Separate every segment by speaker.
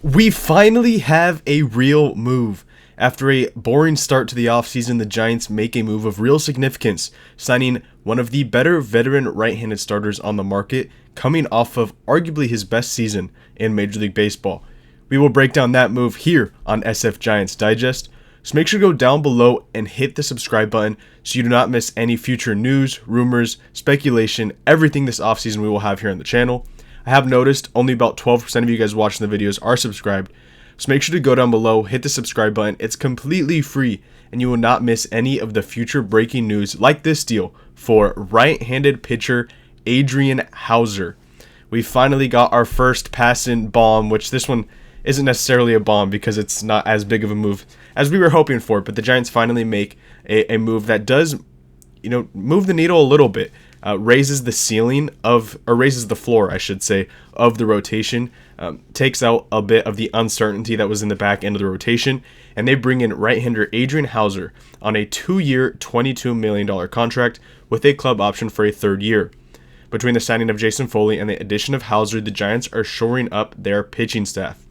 Speaker 1: We finally have a real move. After a boring start to the offseason, the Giants make a move of real significance, signing one of the better veteran right-handed starters on the market, coming off of arguably his best season in Major League Baseball. We will break down that move here on SF Giants Digest, so make sure to go down below and hit the subscribe button so you do not miss any future news, rumors, speculation, everything this offseason we will have here on the channel. I have noticed only about 12% of you guys watching the videos are subscribed, so make sure to go down below, hit the subscribe button. It's completely free, and you will not miss any of the future breaking news like this deal for right-handed pitcher Adrian Houser. We finally got our first Passan bomb, which this one isn't necessarily a bomb because it's not as big of a move as we were hoping for, but the Giants finally make a move that does, move the needle a little bit. Raises the ceiling raises the floor, I should say, of the rotation, takes out a bit of the uncertainty that was in the back end of the rotation, and they bring in right-hander Adrian Houser on a 2-year, $22 million contract with a club option for a third year. Between the signing of Jason Foley and the addition of Houser, the Giants are shoring up their pitching staff.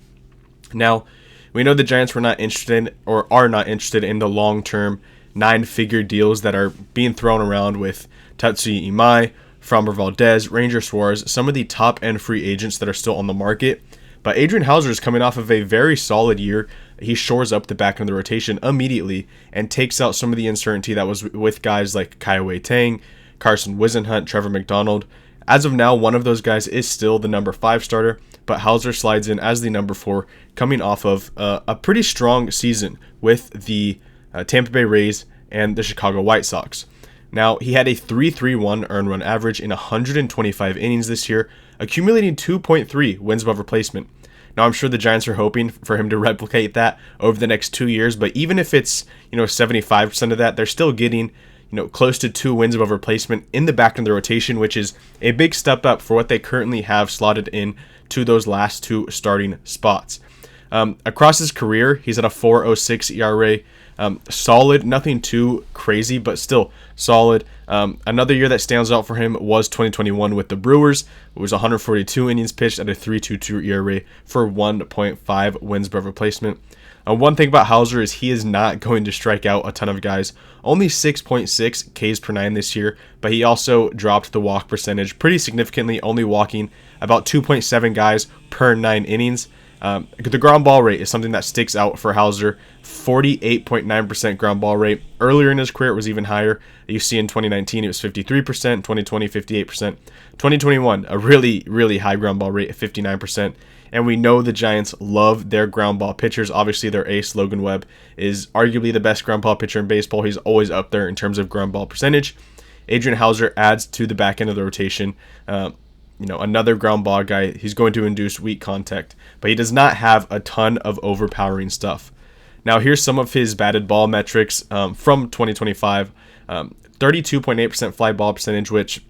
Speaker 1: Now, we know the Giants were not interested or are not interested in the long-term 9-figure deals that are being thrown around with Tatsuya Imai, Framber Valdez, Ranger Suarez, some of the top-end free agents that are still on the market. But Adrian Houser is coming off of a very solid year. He shores up the back end of the rotation immediately and takes out some of the uncertainty that was with guys like Kaiwei Tang, Carson Wisenhunt, Trevor McDonald. As of now, one of those guys is still the number 5 starter, but Houser slides in as the number 4, coming off of a pretty strong season with the Tampa Bay Rays and the Chicago White Sox. Now, he had a 3.31 earned run average in 125 innings this year, accumulating 2.3 wins above replacement. Now, I'm sure the Giants are hoping for him to replicate that over the next 2 years, but even if it's 75% of that, they're still getting close to 2 wins above replacement in the back end of the rotation, which is a big step up for what they currently have slotted in to those last 2 starting spots. Across his career, he's at a 4.06 ERA. Solid, nothing too crazy, but still solid. Another year that stands out for him was 2021 with the Brewers. It was 142 innings pitched at a 3.22 ERA for 1.5 wins above replacement. One thing about Houser is he is not going to strike out a ton of guys. Only 6.6 Ks per 9 this year, but he also dropped the walk percentage pretty significantly, only walking about 2.7 guys per 9 innings. The ground ball rate is something that sticks out for Houser. 48.9% ground ball rate. Earlier in his career, it was even higher. You see in 2019, it was 53%, 2020, 58%. 2021, a really, really high ground ball rate of 59%. And we know the Giants love their ground ball pitchers. Obviously, their ace, Logan Webb, is arguably the best ground ball pitcher in baseball. He's always up there in terms of ground ball percentage. Adrian Houser adds to the back end of the rotation. Another ground ball guy. He's going to induce weak contact, but he does not have a ton of overpowering stuff. Now, here's some of his batted ball metrics from 2025. 32.8% fly ball percentage, which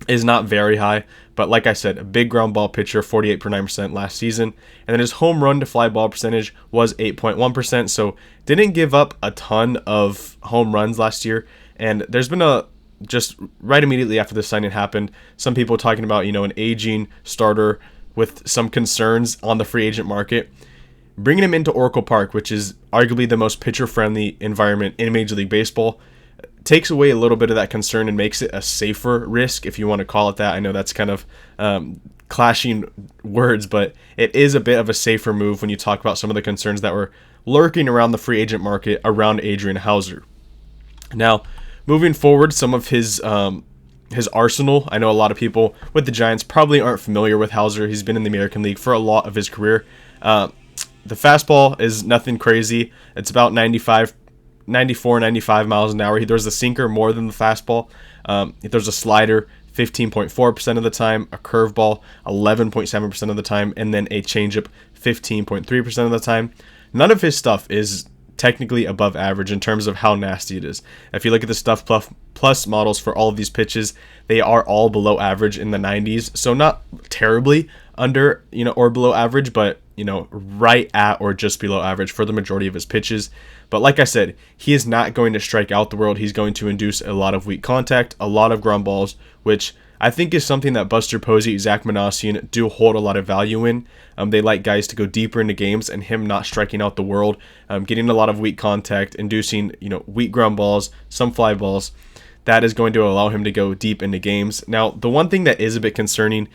Speaker 1: is not very high, but like I said, a big ground ball pitcher, 48.9% last season. And then his home run to fly ball percentage was 8.1%, so didn't give up a ton of home runs last year. And there's been just right immediately after the signing happened, some people talking about, an aging starter with some concerns on the free agent market. Bringing him into Oracle Park, which is arguably the most pitcher-friendly environment in Major League Baseball, takes away a little bit of that concern and makes it a safer risk, if you want to call it that. I know that's kind of clashing words, but it is a bit of a safer move when you talk about some of the concerns that were lurking around the free agent market around Adrian Houser. Now, moving forward, some of his arsenal. I know a lot of people with the Giants probably aren't familiar with Houser. He's been in the American League for a lot of his career. The fastball is nothing crazy. It's about 94, 95 miles an hour. He throws the sinker more than the fastball. He throws a slider 15.4% of the time, a curveball 11.7% of the time, and then a changeup 15.3% of the time. None of his stuff is technically above average in terms of how nasty it is. If you look at the Stuff Plus models for all of these pitches, they are all below average in the 90s. So not terribly under, or below average, but, right at or just below average for the majority of his pitches. But like I said, he is not going to strike out the world. He's going to induce a lot of weak contact, a lot of ground balls, which I think is something that Buster Posey, Zach Manassian do hold a lot of value in. They like guys to go deeper into games, and him not striking out the world, getting a lot of weak contact, inducing weak ground balls, some fly balls. That is going to allow him to go deep into games. Now, the one thing that is a bit concerning,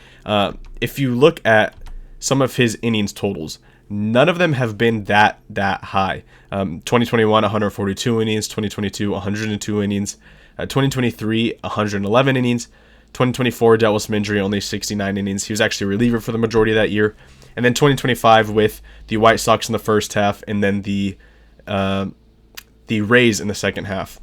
Speaker 1: if you look at some of his innings totals, none of them have been that high. 2021, 142 innings. 2022, 102 innings. 2023, 111 innings. 2024 dealt with some injury, only 69 innings. He was actually a reliever for the majority of that year. And then 2025 with the White Sox in the first half, and then the Rays in the second half.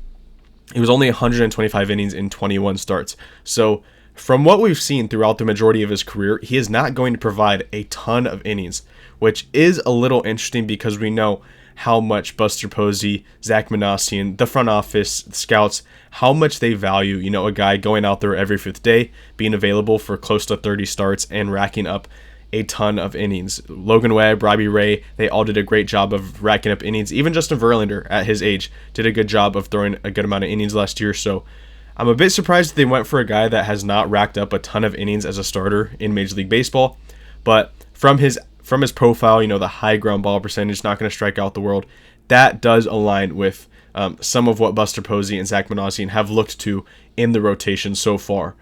Speaker 1: It was only 125 innings in 21 starts. So from what we've seen throughout the majority of his career, he is not going to provide a ton of innings, which is a little interesting because we know how much Buster Posey, Zach Manassian, the front office, the scouts, how much they value, a guy going out there every fifth day, being available for close to 30 starts and racking up a ton of innings. Logan Webb, Robbie Ray, they all did a great job of racking up innings. Even Justin Verlander, at his age, did a good job of throwing a good amount of innings last year. So I'm a bit surprised that they went for a guy that has not racked up a ton of innings as a starter in Major League Baseball. But from his profile, the high ground ball percentage, not going to strike out the world, that does align with some of what Buster Posey and Zach Manassian have looked to in the rotation so far.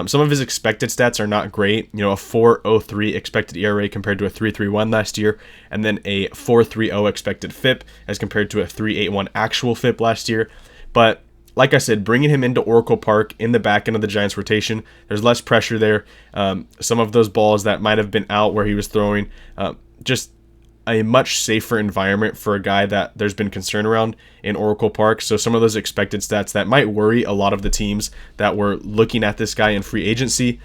Speaker 1: Some of his expected stats are not great. A 4.03 expected ERA compared to a 3.31 last year, and then a 4.30 expected FIP as compared to a 3.81 actual FIP last year. But like I said, bringing him into Oracle Park in the back end of the Giants rotation, there's less pressure there. Some of those balls that might have been out where he was throwing, just a much safer environment for a guy that there's been concern around in Oracle Park. So some of those expected stats that might worry a lot of the teams that were looking at this guy in free agency,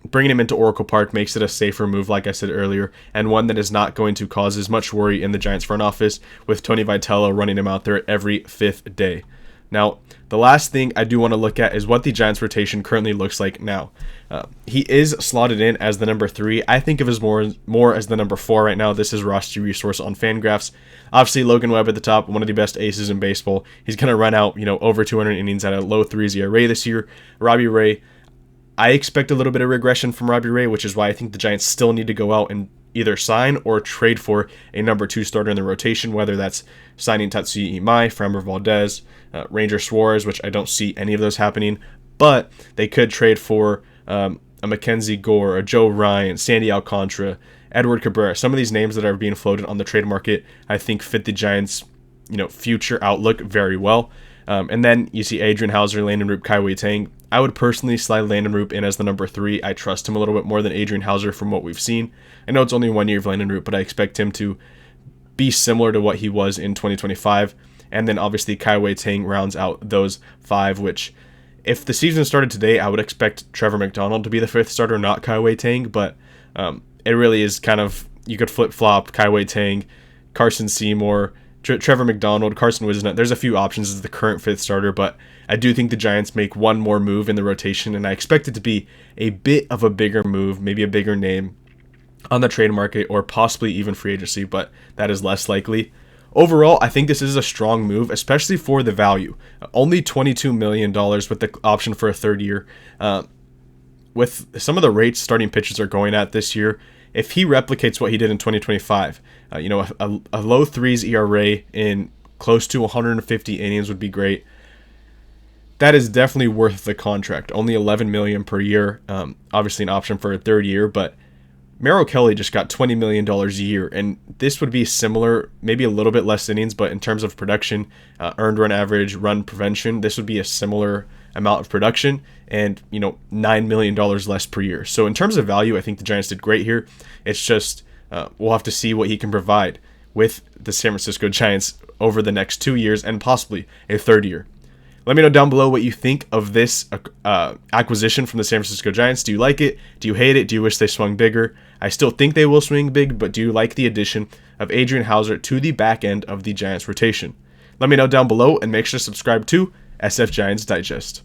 Speaker 1: bringing him into Oracle Park makes it a safer move, like I said earlier, and one that is not going to cause as much worry in the Giants front office with Tony Vitello running him out there every fifth day. Now, the last thing I do want to look at is what the Giants rotation currently looks like now. He is slotted in as the number 3. I think of his more as the number 4 right now. This is Roster Resource on Fangraphs. Obviously, Logan Webb at the top, one of the best aces in baseball. He's going to run out, over 200 innings at a low 3s ERA this year. Robbie Ray, I expect a little bit of regression from Robbie Ray, which is why I think the Giants still need to go out and either sign or trade for a number 2 starter in the rotation, whether that's signing Tatsuya Imai, Framber Valdez, Ranger Suarez, which I don't see any of those happening, but they could trade for a Mackenzie Gore, a Joe Ryan, Sandy Alcantara, Edward Cabrera. Some of these names that are being floated on the trade market, I think fit the Giants' future outlook very well. And then you see Adrian Houser, Landon Roop, Kai Wei Tang. I would personally slide Landon Roop in as the number 3. I trust him a little bit more than Adrian Houser from what we've seen. I know it's only 1 year of Landon Roop, but I expect him to be similar to what he was in 2025. And then obviously Kai Wei Tang rounds out those 5, which if the season started today, I would expect Trevor McDonald to be the 5th starter, not Kai Wei Tang. But it really is kind of, you could flip-flop Kai Wei Tang, Carson Seymour, Trevor McDonald, Carson Wisnett. There's a few options as the current 5th starter, but I do think the Giants make one more move in the rotation, and I expect it to be a bit of a bigger move, maybe a bigger name on the trade market or possibly even free agency, but that is less likely. Overall, I think this is a strong move, especially for the value. Only $22 million with the option for a 3rd year. With some of the rates starting pitchers are going at this year, if he replicates what he did in 2025, a low 3s ERA in close to 150 innings would be great. That is definitely worth the contract. Only $11 million per year. Obviously an option for a 3rd year, but Merrill Kelly just got $20 million a year, and this would be similar, maybe a little bit less innings, but in terms of production, earned run average, run prevention, this would be a similar amount of production and, $9 million less per year. So in terms of value, I think the Giants did great here. It's just we'll have to see what he can provide with the San Francisco Giants over the next 2 years and possibly a 3rd year. Let me know down below what you think of this acquisition from the San Francisco Giants. Do you like it? Do you hate it? Do you wish they swung bigger? I still think they will swing big, but do you like the addition of Adrian Houser to the back end of the Giants rotation? Let me know down below and make sure to subscribe to SF Giants Digest.